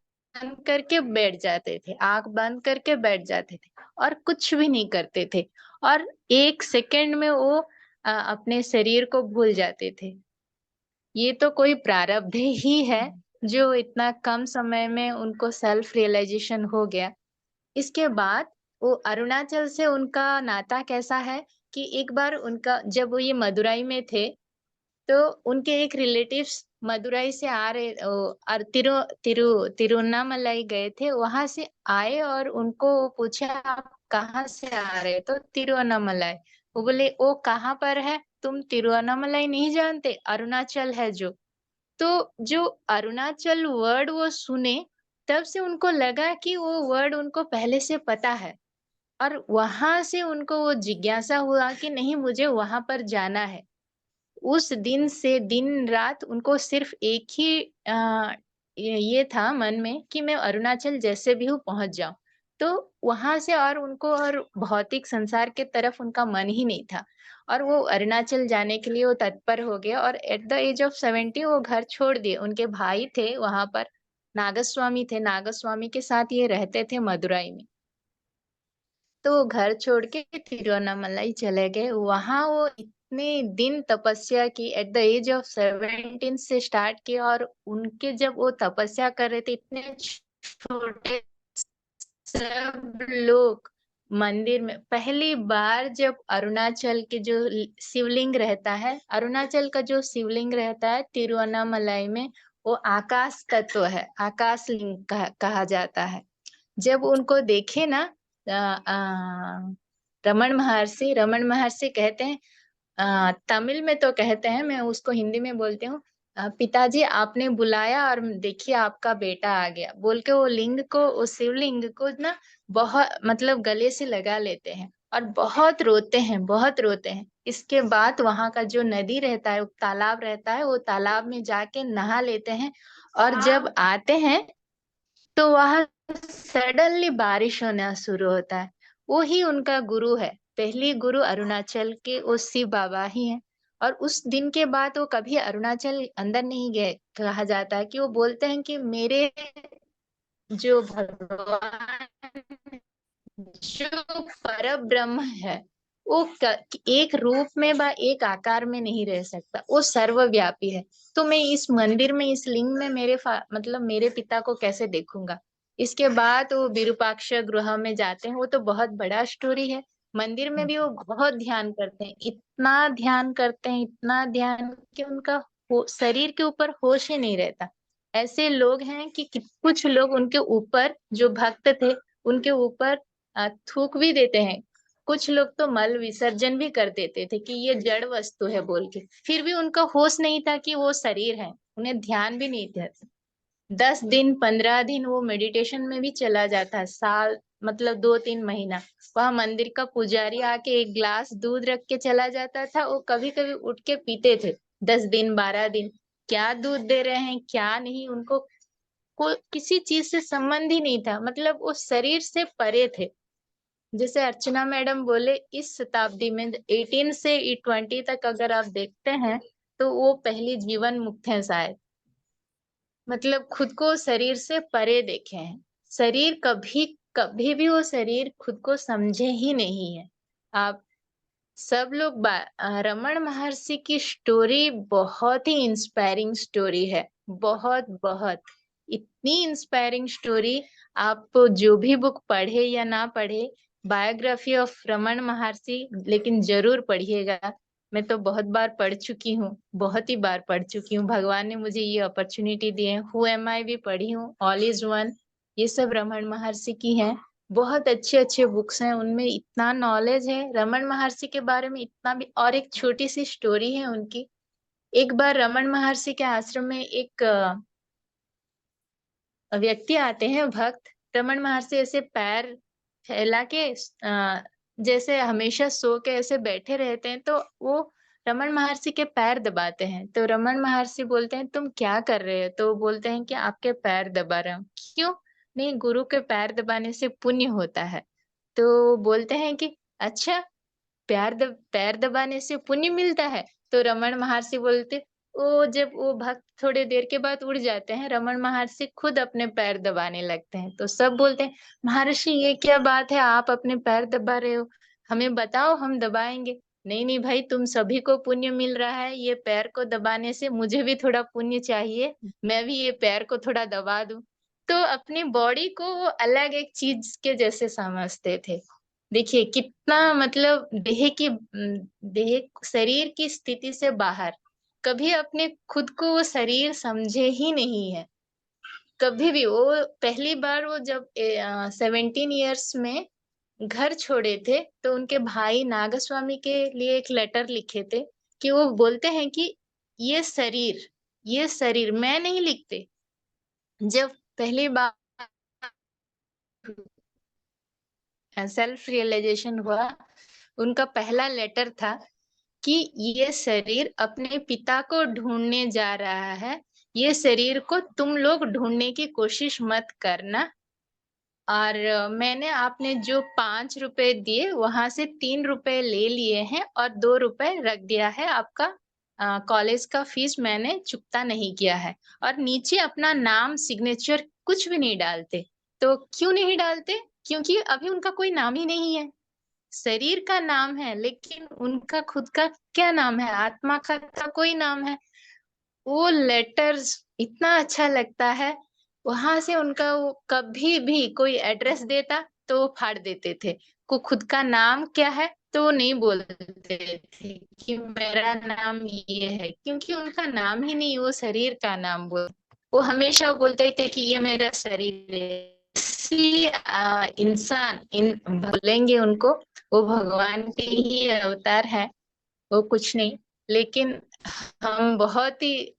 करके बैठ जाते थे, आंख बंद करके बैठ जाते थे, और कुछ भी नहीं करते थे, और एक सेकंड में वो अपने शरीर को भूल जाते थे। ये तो कोई प्रारब्ध ही है, जो इतना कम समय में उनको सेल्फ रियलाइजेशन हो गया। इसके बाद वो अरुणाचल से उनका नाता कैसा है कि एक बार उनका, जब वो ये मदुरई में थे, तो उनके एक रिलेटिव्स मदुरई से आ रहे और तिरुवन्नामलाई गए थे, वहां से आए और उनको पूछा आप कहाँ से आ रहे? तो तिरुवन्नामलाई। वो बोले वो कहाँ पर है? तुम तिरुवन्नामलाई नहीं जानते? अरुणाचल है जो। तो जो अरुणाचल वर्ड वो सुने, तब से उनको लगा कि वो वर्ड उनको पहले से पता है, और वहां से उनको वो जिज्ञासा हुआ कि नहीं, मुझे वहां पर जाना है। उस दिन से दिन रात उनको सिर्फ एक ही ये था मन में कि मैं अरुणाचल जैसे भी हूँ पहुंच जाऊं। तो वहां से और उनको और भौतिक संसार के तरफ उनका मन ही नहीं था, और वो अरुणाचल जाने के लिए वो तत्पर हो गए, और एट द एज ऑफ 70 वो घर छोड़ दिए। उनके भाई थे वहां पर, नागस्वामी थे, नागस्वामी के साथ ये रहते थे मदुरई में। तो वो घर छोड़ के तिरुवन्नामलाई चले गए। वहां वो इतने दिन तपस्या की, एट द एज ऑफ 17 से स्टार्ट किया, और उनके जब वो तपस्या कर रहे थे, इतने छोटे सब लोग मंदिर में पहली बार जब अरुणाचल के जो शिवलिंग रहता है, अरुणाचल का जो शिवलिंग रहता है तिरुवन्नामलाई में, वो आकाश तत्व है, आकाश लिंग कहा जाता है। जब उनको देखे ना, रमन महर्षि कहते हैं, तमिल में तो कहते हैं, मैं उसको हिंदी में बोलती हूँ, पिताजी आपने बुलाया और देखिए आपका बेटा आ गया, बोल के वो लिंग को, उस शिवलिंग को ना बहुत मतलब गले से लगा लेते हैं और बहुत रोते हैं, बहुत रोते हैं। इसके बाद वहां का जो नदी रहता है, तालाब रहता है, वो तालाब में जाके नहा लेते हैं, और जब आते हैं तो वहां सडनली बारिश होना शुरू होता है। वो ही उनका गुरु है, पहली गुरु अरुणाचल के वो शिव बाबा ही हैं। और उस दिन के बाद वो कभी अरुणाचल अंदर नहीं गए। कहा जाता है कि वो बोलते हैं कि मेरे जो भगवान, जो पर ब्रह्म है, वो एक रूप में बा एक आकार में नहीं रह सकता, वो सर्वव्यापी है। तो मैं इस मंदिर में, इस लिंग में मतलब मेरे पिता को कैसे देखूंगा? इसके बाद वो विरूपाक्ष गृह में जाते हैं, वो तो बहुत बड़ा स्टोरी है। मंदिर में भी वो बहुत ध्यान करते हैं, इतना ध्यान करते हैं, इतना ध्यान कि उनका शरीर के ऊपर होश ही नहीं रहता। ऐसे लोग हैं कि कुछ लोग उनके ऊपर, जो भक्त थे, उनके ऊपर थूक भी देते हैं। कुछ लोग तो मल विसर्जन भी कर देते थे कि ये जड़ वस्तु है बोल के, फिर भी उनका होश नहीं था कि वो शरीर है, उन्हें ध्यान भी नहीं था। 10 दिन 15 दिन वो मेडिटेशन में भी चला जाता, साल मतलब 2-3 महीना। वह मंदिर का पुजारी आके एक ग्लास दूध रख के चला जाता था, वो कभी कभी उठ के पीते थे। 10 दिन 12 दिन क्या दूध दे रहे हैं क्या नहीं, उनको किसी चीज से संबंध ही नहीं था, मतलब वो शरीर से परे थे। जैसे अर्चना मैडम बोले, इस शताब्दी में 18 से 20 तक अगर आप देखते हैं, तो वो पहली जीवन मुक्त है शायद। मतलब खुद को शरीर से परे देखे हैं। शरीर कभी कभी भी वो शरीर खुद को समझे ही नहीं है। आप सब लोग रमन महर्षि की स्टोरी बहुत ही इंस्पायरिंग स्टोरी है, बहुत बहुत, इतनी इंस्पायरिंग स्टोरी। आप जो भी बुक पढ़े या ना पढ़े, बायोग्राफी ऑफ रमन महर्षि लेकिन जरूर पढ़िएगा। मैं तो बहुत बार पढ़ चुकी हूँ, बहुत ही बार पढ़ चुकी हूँ, भगवान ने मुझे ये अपॉर्चुनिटी दी है। हु एम आई भी पढ़ी हूँ, ऑल इज वन, ये सब रमन महर्षि की हैं। बहुत अच्छे अच्छे बुक्स हैं, उनमें इतना नॉलेज है रमन महर्षि के बारे में, इतना भी। और एक छोटी सी स्टोरी है उनकी। एक बार रमन महर्षि के आश्रम में एक व्यक्ति आते हैं, भक्त। रमन महर्षि ऐसे पैर फैला के जैसे हमेशा सो के ऐसे बैठे रहते हैं, तो वो रमन महर्षि के पैर दबाते हैं। तो रमन महर्षि बोलते हैं तुम क्या कर रहे हो? तो वो बोलते हैं कि आपके पैर दबा रहा हूँ। क्यों? नहीं, गुरु के पैर दबाने से पुण्य होता है। तो बोलते हैं कि अच्छा, पैर दबाने से पुण्य मिलता है? तो रमन महर्षि बोलते, वो जब वो भक्त थोड़े देर के बाद उड़ जाते हैं, रमन महर्षि खुद अपने पैर दबाने लगते हैं। तो सब बोलते हैं महर्षि ये क्या बात है, आप अपने पैर दबा रहे हो, हमें बताओ हम दबाएंगे। नहीं नहीं भाई, तुम सभी को पुण्य मिल रहा है, ये पैर को दबाने से मुझे भी थोड़ा पुण्य चाहिए, मैं भी ये पैर को थोड़ा दबा दूं। तो अपनी बॉडी को वो अलग एक चीज के जैसे समझते थे। देखिए कितना, मतलब देह शरीर की स्थिति से बाहर, कभी अपने खुद को वो शरीर समझे ही नहीं है। कभी भी वो पहली बार वो जब 17 इयर्स में घर छोड़े थे, तो उनके भाई नागस्वामी के लिए एक लेटर लिखे थे कि वो बोलते हैं कि ये शरीर मैं नहीं लिखते। जब पहली बार सेल्फ रियलाइजेशन हुआ, उनका पहला लेटर था कि ये शरीर अपने पिता को ढूंढने जा रहा है। ये शरीर को तुम लोग ढूंढने की कोशिश मत करना। और मैंने आपने जो 5 रुपए दिए वहां से 3 रुपए ले लिए हैं और 2 रुपए रख दिया है। आपका कॉलेज का फीस मैंने चुकता नहीं किया है। और नीचे अपना नाम सिग्नेचर कुछ भी नहीं डालते। तो क्यों नहीं डालते? क्योंकि अभी उनका कोई नाम ही नहीं है। शरीर का नाम है, लेकिन उनका खुद का क्या नाम है? आत्मा का तो कोई नाम है। वो लेटर्स इतना अच्छा लगता है। वहां से उनका वो कभी भी कोई एड्रेस देता तो वो फाड़ देते थे। को खुद का नाम क्या है तो वो नहीं बोलते थे कि मेरा नाम ये है, क्योंकि उनका नाम ही नहीं, वो शरीर का नाम बोल। वो हमेशा बोलते थे कि ये मेरा शरीर है। इसी इंसान इन बोलेंगे उनको, वो भगवान के ही अवतार है, वो कुछ नहीं। लेकिन हम बहुत ही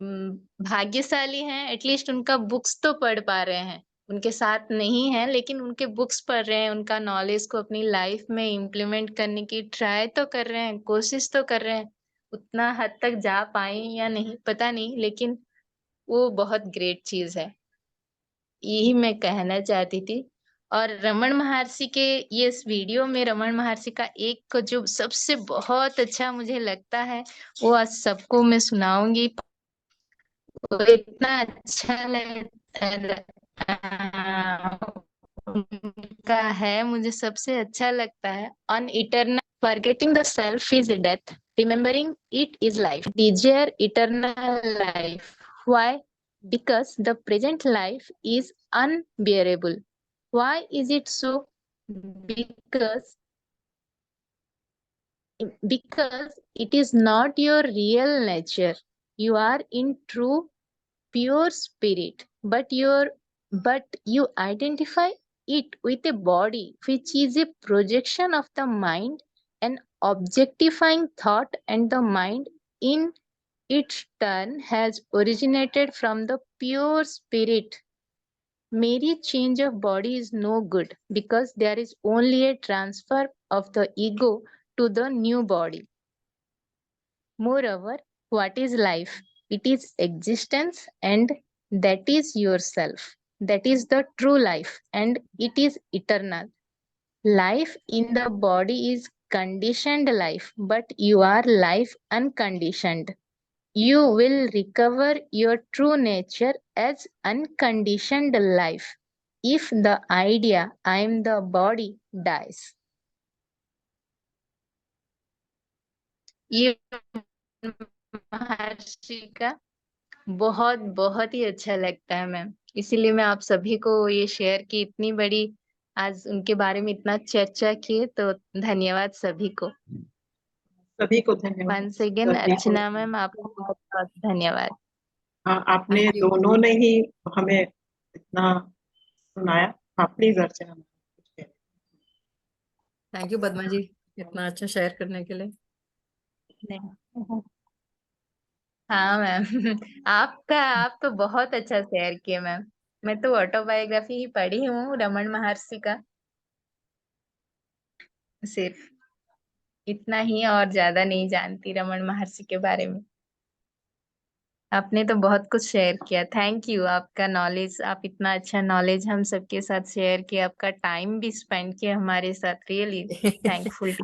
भाग्यशाली हैं, एटलीस्ट उनका बुक्स तो पढ़ पा रहे हैं। उनके साथ नहीं है लेकिन उनके बुक्स पढ़ रहे हैं, उनका नॉलेज को अपनी लाइफ में इम्प्लीमेंट करने की ट्राई तो कर रहे हैं, कोशिश तो कर रहे हैं। उतना हद तक जा पाए या नहीं पता नहीं, लेकिन वो बहुत ग्रेट चीज है। यही मैं कहना चाहती थी। और रमन महर्षि के ये इस वीडियो में रमन महर्षि का एक जो सबसे बहुत अच्छा मुझे लगता है, वो आज सबको मैं सुनाऊंगी। वो इतना अच्छा उनका है, मुझे सबसे अच्छा लगता है। On eternal forgetting the self is death, remembering it is life. Desire eternal life. Why? Because the present life is unbearable. Why is it so? Because because it is not your real nature. You are in true pure spirit, but you identify it with a body which is a projection of the mind, an objectifying thought, and the mind in its turn has originated from the pure spirit. Merely change of body is no good because there is only a transfer of the ego to the new body. Moreover, what is life? It is existence, and that is yourself. That is the true life, and it is eternal. Life in the body is conditioned life, but you are life unconditioned. You will recover your true nature as unconditioned life if the idea I am the body dies. ये महर्षि का बहुत बहुत ही अच्छा लगता है ma'am. इसीलिए मैं आप सभी को ये शेयर की, इतनी बड़ी आज उनके बारे में इतना चर्चा किए, तो धन्यवाद सभी को। सभी को धन्यवाद। वंस अगेन सभी को अर्चना मैम, आपको बहुत बहुत धन्यवाद। हाँ, आपने Thank you. दोनों ने ही हमें इतना सुनाया। हाँ, please Archana. Thank you Padma ji, इतना अच्छा शेयर करने के लिए। नहीं। हाँ मैम आप तो बहुत अच्छा शेयर किए मैम। मैं तो ऑटोबायोग्राफी ही पढ़ी हूँ रमन महर्षि का, सिर्फ इतना ही, और ज्यादा नहीं जानती रमन महर्षि के बारे में। आपने तो बहुत कुछ शेयर किया, थैंक यू। आपका नॉलेज, आप इतना अच्छा नॉलेज हम सबके साथ शेयर किया, आपका टाइम भी स्पेंड किया हमारे साथ, रियली थैंकफुल।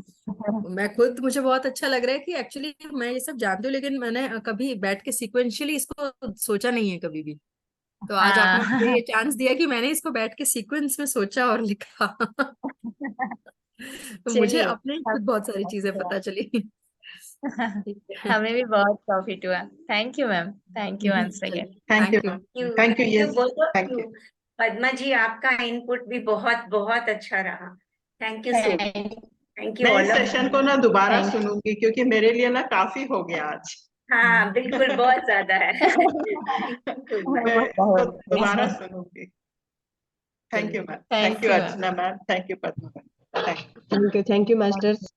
मैं खुद, मुझे बहुत अच्छा लग रहा है कि एक्चुअली मैं ये सब जानती हूँ, लेकिन मैंने कभी बैठ के सिक्वेंशियली इसको सोचा नहीं है कभी भी। तो आज आपने मुझे ये चांस दिया कि मैंने इसको बैठ के सीक्वेंस में सोचा और लिखा। तो मुझे चलिए, अपने खुद बहुत सारी चीजें पता चली। ठीक है। हमें भी बहुत प्रॉफिट हुआ। Thank you ma'am, thank you once again. Thank you, thank you. Yes, बोलो थैंक यू। पद्मा जी, आपका इनपुट भी बहुत बहुत अच्छा रहा। Thank you so much. Thank you मैं ऑल इस ऑफ सेशन को ना दोबारा Thank you. सुनूंगी, क्योंकि मेरे लिए ना काफी हो गया आज। हाँ बिल्कुल, बहुत ज्यादा है। मैं तो दोबारा सुनूंगी। Thank you ma'am, Thank thank you you, Archana ma'am, thank you Padma ma'am, thank you. Thank you masters.